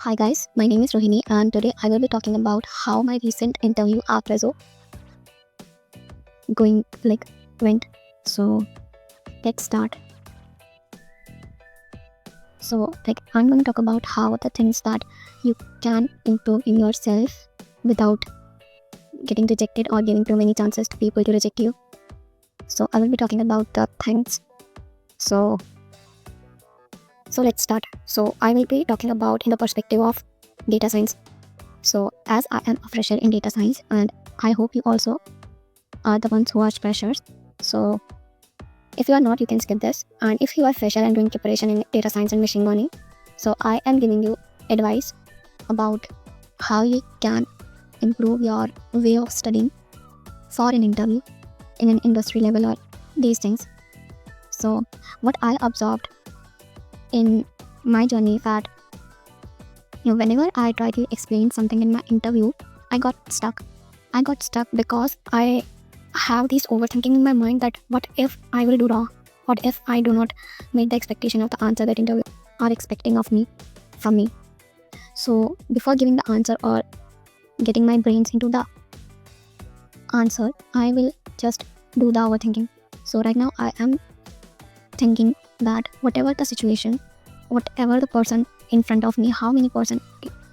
Hi guys, my name is Rohini and today I will be talking about how my recent interview at Rezo went. So let's start. I'm going to talk about how the things that you can improve in yourself without getting rejected or giving too many chances to people to reject you. So I will be talking about the things. So let's start. So I will be talking about in the perspective of data science. So as I am a fresher in data science and I hope you also are the ones who are freshers. So if you are not, you can skip this. And if you are fresher and doing preparation in data science and machine learning, so I am giving you advice about how you can improve your way of studying for an interview in an industry level or these things. So what I observed in my journey that whenever I try to explain something in my interview, I got stuck because I have this overthinking in my mind that what if I will do wrong? What if I do not meet the expectation of the answer that interview are expecting of me from me? So before giving the answer or getting my brains into the answer, I will just do the overthinking. So right now I am thinking that whatever the situation, whatever the person in front of me, how many person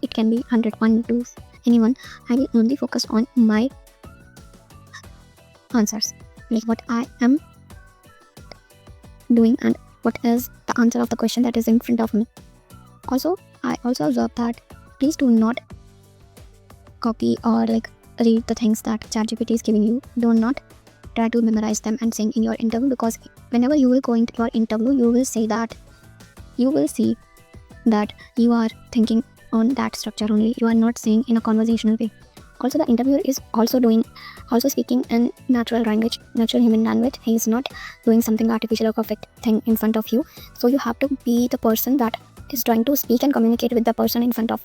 it can be, 100, 1, 2, anyone, I will only focus on my answers, like what I am doing and what is the answer of the question that is in front of me. Also, I also observe that please do not copy or read the things that ChatGPT is giving you. Do not try to memorize them and sing in your interview, because whenever you will go into your interview, you will see that you are thinking on that structure only. You are not saying in a conversational way. Also, the interviewer is also speaking in natural language, natural human language. He is not doing something artificial or perfect thing in front of you. So you have to be the person that is trying to speak and communicate with the person in front of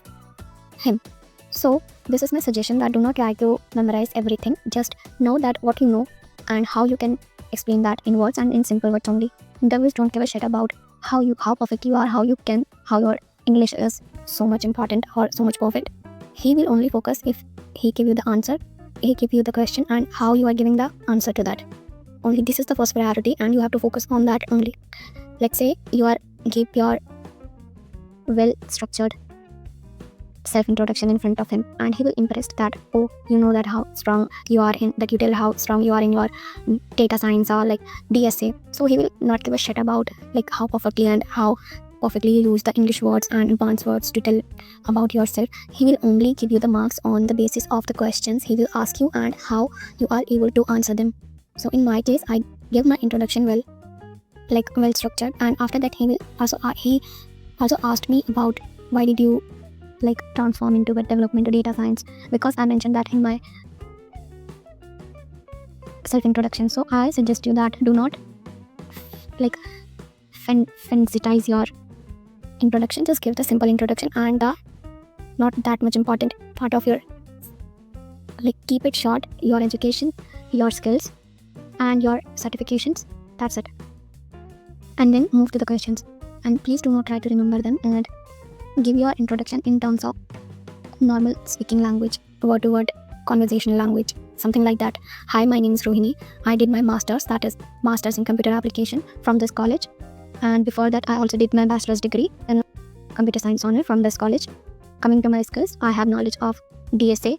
him. So this is my suggestion, that do not try to memorize everything. Just know that what you know and how you can explain that in words and in simple words only. Interviews don't give a shit about how perfect you are, how your English is so much important or so much perfect. He will only focus if he give you the answer, he give you the question, and how you are giving the answer to that. Only this is the first priority, and you have to focus on that only. Let's say you give your well structured self-introduction in front of him, and he will impressed that, oh, you know that how strong you are in that, you tell how strong you are in your data science or DSA. So he will not give a shit about how perfectly and how perfectly you use the English words and advanced words to tell about yourself. He will only give you the marks on the basis of the questions he will ask you and how you are able to answer them. So in my case, I give my introduction well structured, and after that he also asked me about why did you transform into web development to data science, because I mentioned that in my self-introduction. So I suggest you that do not sensitize your introduction. Just give the simple introduction and the not that much important part of your keep it short, your education, your skills and your certifications. That's it. And then move to the questions, and please do not try to remember them, and give your introduction in terms of normal speaking language, word to word conversational language, something like that. Hi, my name is Rohini. I did my master's, that is master's in computer application from this college, and before that I also did my bachelor's degree in computer science honor from this college. Coming to my skills, I have knowledge of DSA.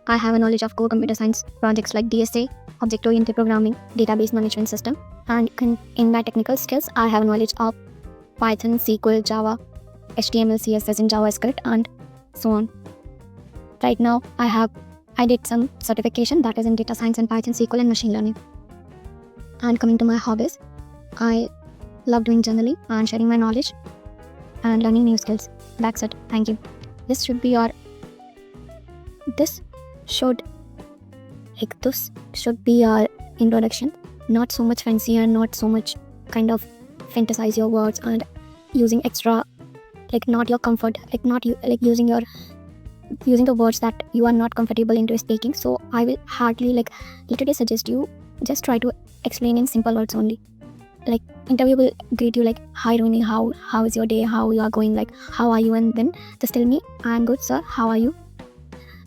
I have a knowledge of core computer science projects like DSA, object oriented programming, database management system, and in my technical skills, I have knowledge of Python, SQL, Java, HTML, CSS, and JavaScript, and so on. Right now, I did some certification that is in data science and Python, SQL, and machine learning. And coming to my hobbies, I love doing journaling and sharing my knowledge and learning new skills. That's it. Thank you. This should be your introduction. Not so much fancy and not so much kind of fantasize your words and using extra not your comfort, not you using the words that you are not comfortable into speaking. So I will hardly literally suggest you just try to explain in simple words only. like interview will greet you like, hi Rooney, how is your day, how you are going, like how are you, and then just tell me, I'm good sir, how are you,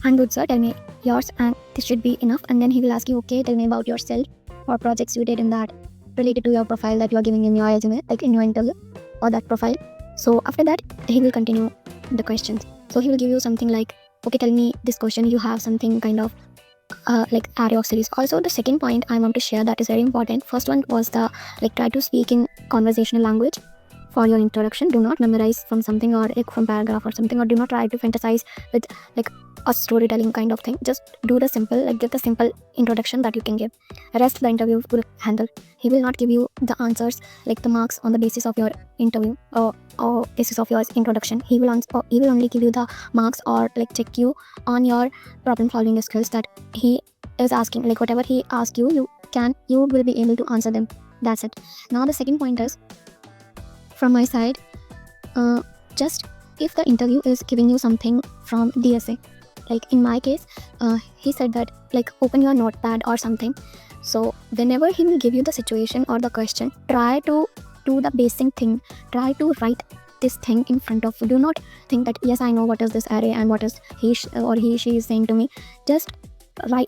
I'm good sir, tell me yours, and this should be enough. And then he will ask you, okay, tell me about yourself or projects you did in that related to your profile that you are giving in your resume, like in your interview or that profile. So after that he will continue the questions. So he will give you something like, okay, tell me this question, you have something kind of like array of series. Also, the second point I want to share that is very important. First one was the like, try to speak in conversational language for your introduction. Do not memorize from something or like from paragraph or something, or do not try to fantasize with like a storytelling kind of thing. Just do the simple, like give the simple introduction that you can give. Rest the interview will handle. He will not give you the answers, like the marks on the basis of your interview or basis of your introduction. He will only give you the marks or like check you on your problem solving skills that he is asking. Like whatever he asks you, you will be able to answer them. That's it. Now the second point is from my side, just if the interview is giving you something from the essay, like in my case, he said that like open your notepad or something. So whenever he will give you the situation or the question, try to do the basic thing. Try to write this thing in front of you. Do not think that yes, I know what is this array and what is he she is saying to me. Just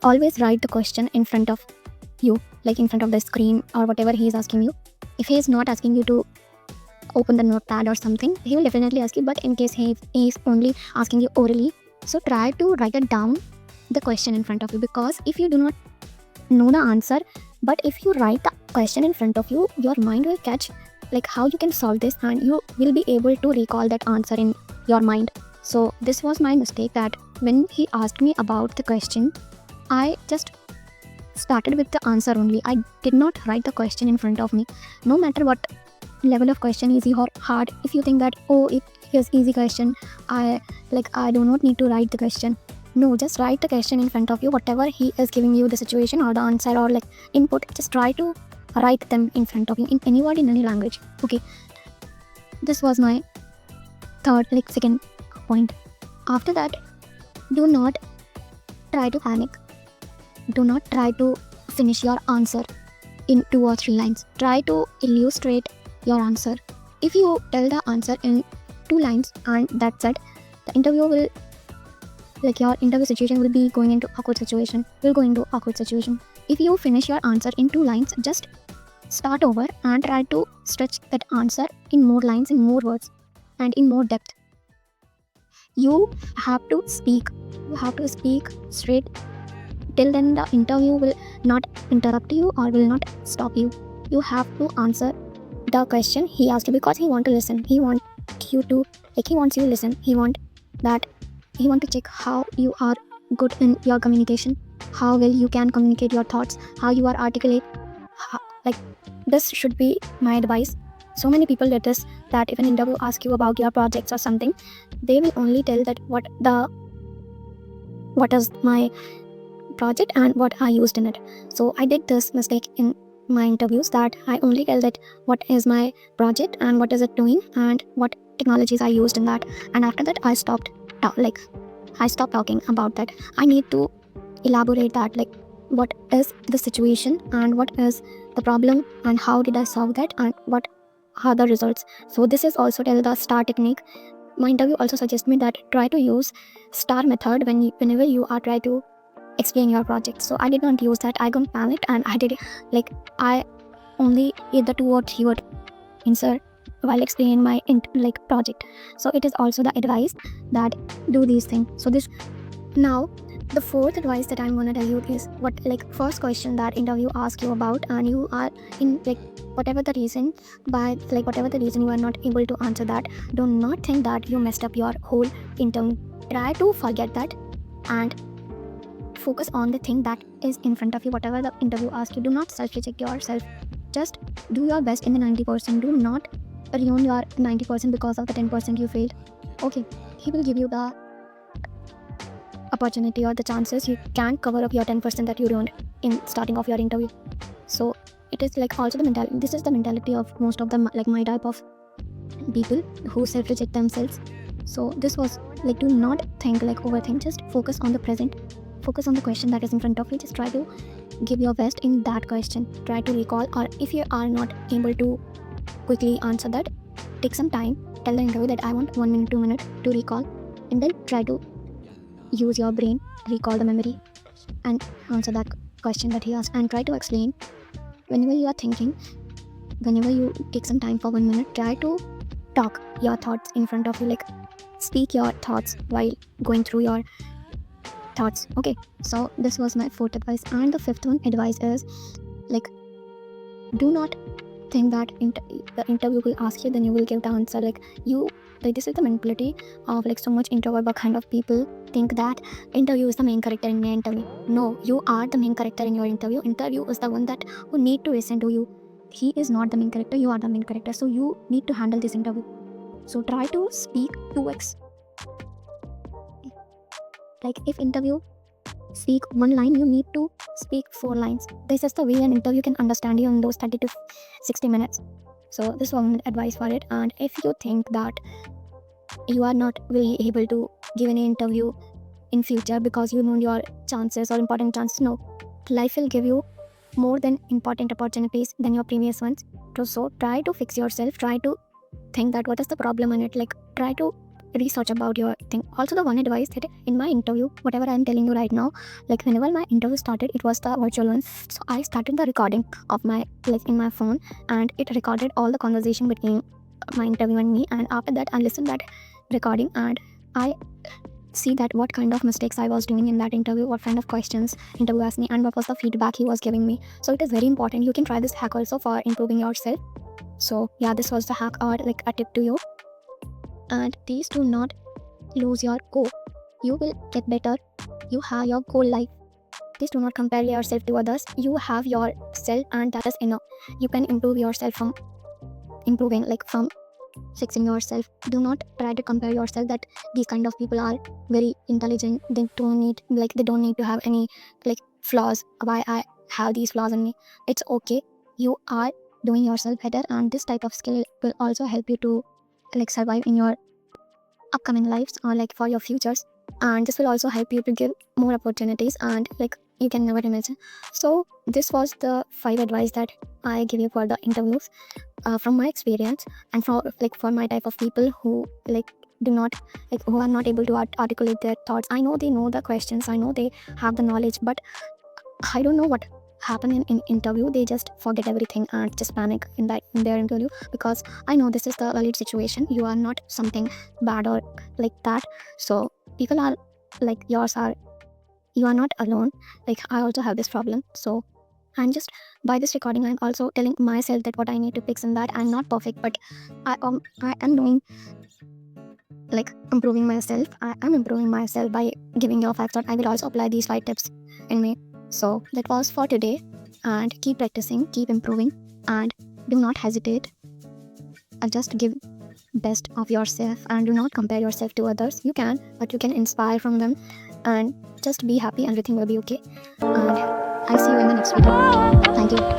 always write the question in front of you, like in front of the screen or whatever he is asking you. If he is not asking you to open the notepad or something, he will definitely ask you, but in case he is only asking you orally, so try to write it down, the question in front of you, because if you do not know the answer, but if you write the question in front of you, your mind will catch like how you can solve this, and you will be able to recall that answer in your mind. So this was my mistake, that when he asked me about the question, I just started with the answer only. I did not write the question in front of me. No matter what level of question, easy or hard, if you think that, oh, it is easy question, I do not need to write the question. No, just write the question in front of you. Whatever he is giving you the situation or the answer or like input, just try to write them in front of you in any word, in any language. Okay, this was my second point. After that, do not try to panic. Do not try to finish your answer in 2 or 3 lines. Try to illustrate your answer. If you tell the answer in 2 lines and that's it, the interview will, like your interview situation will be going into awkward situation. If you finish your answer in 2 lines, just start over and try to stretch that answer in more lines, in more words, and in more depth. You have to speak straight. Till then the interview will not interrupt you or will not stop you. You have to answer the question he asked you, because he wants to listen. He wants you to listen. He wants to check how you are good in your communication, how well you can communicate your thoughts, how you are articulate. This should be my advice. So many people get this, that if an interview asks you about your projects or something, they will only tell that what is my project and what I used in it. So I did this mistake in my interviews, that I only tell that what is my project and what is it doing and what technologies I used in that, and after that I stopped talking about that. I need to elaborate that, like what is the situation and what is the problem and how did I solve that and what are the results. So this is also tell the STAR technique. My interview also suggests me that try to use STAR method whenever you are try to explain your project. So I did not use that. I got panicked and I only either 2 or 3 word insert while explaining my project. So it is also the advice that do these things. So this, now the fourth advice that I'm gonna tell you is first question that interview asks you about, and you are in whatever the reason you are not able to answer that, do not think that you messed up your whole interview. Try to forget that and focus on the thing that is in front of you. Whatever the interview asks you, do not self-reject yourself. Just do your best in the 90%. Do not ruin your 90% because of the 10% you failed. Okay, he will give you the opportunity or the chances. You can cover up your 10% that you ruined in starting of your interview. So it is also the mentality. This is the mentality of most of them, my type of people who self-reject themselves. So this was do not think overthink. Just focus on the present. Focus on the question that is in front of you. Just try to give your best in that question. Try to recall, or if you are not able to quickly answer that, take some time. Tell the interview that I want 1 minute, 2 minutes to recall, and then try to use your brain, recall the memory, and answer that question that he asked. And try to explain whenever you are thinking, whenever you take some time for 1 minute, try to talk your thoughts in front of you, like speak your thoughts while going through your thoughts. Okay, so this was my fourth advice. And the fifth one advice is, like, do not think that the interview will ask you, then you will give the answer. Like this is the mentality of like so much introvert kind of people think that interview is the main character in your interview. No, you are the main character in your interview. Interview is the one that who need to listen to you. He is not the main character, you are the main character. So you need to handle this interview. So try to speak 2x. Like if interview speak 1 line, you need to speak 4 lines. This is the way an interview can understand you in those 30 to 60 minutes. So this was my advice for it. And if you think that you are not really able to give any interview in future because you know your chances or important chances, no, life will give you more than important opportunities than your previous ones. So try to fix yourself, try to think that what is the problem in it, like try to research about your thing. Also, the one advice that in my interview, whatever I'm telling you right now, like whenever my interview started, it was the virtual one. So I started the recording of my, like in my phone, and it recorded all the conversation between my interview and me. And after that, I listened that recording and I see that what kind of mistakes I was doing in that interview, what kind of questions interview asked me, and what was the feedback he was giving me. So it is very important. You can try this hack also for improving yourself. So yeah, this was the hack or like a tip to you. And please do not lose your goal. You will get better. You have your goal life. Please do not compare yourself to others. You have yourself, and that is enough. You can improve yourself from improving, like from fixing yourself. Do not try to compare yourself that these kind of people are very intelligent. They don't need to have any like flaws. Why I have these flaws in me? It's okay. You are doing yourself better, and this type of skill will also help you to like survive in your upcoming lives or like for your futures. And this will also help you to give more opportunities and like you can never imagine. So this was the 5 advice that I give you for the interviews from my experience, and for my type of people who like do not like who are not able to articulate their thoughts. I know they know the questions, I know they have the knowledge, but I don't know what happened in interview. They just forget everything and just panic in their interview, because I know this is the valid situation. You are not something bad or like that. So people are like you are not alone. Like I also have this problem. So I'm just, by this recording, I'm also telling myself that what I need to fix in that. I'm not perfect, but I am doing like improving myself. I am improving myself by giving you 5 thoughts. I will also apply these 5 tips in me. So that was for today, and keep practicing, keep improving, and do not hesitate. Just give best of yourself and do not compare yourself to others. You can, but you can inspire from them, and just be happy. Everything will be okay. And I'll see you in the next video. Thank you.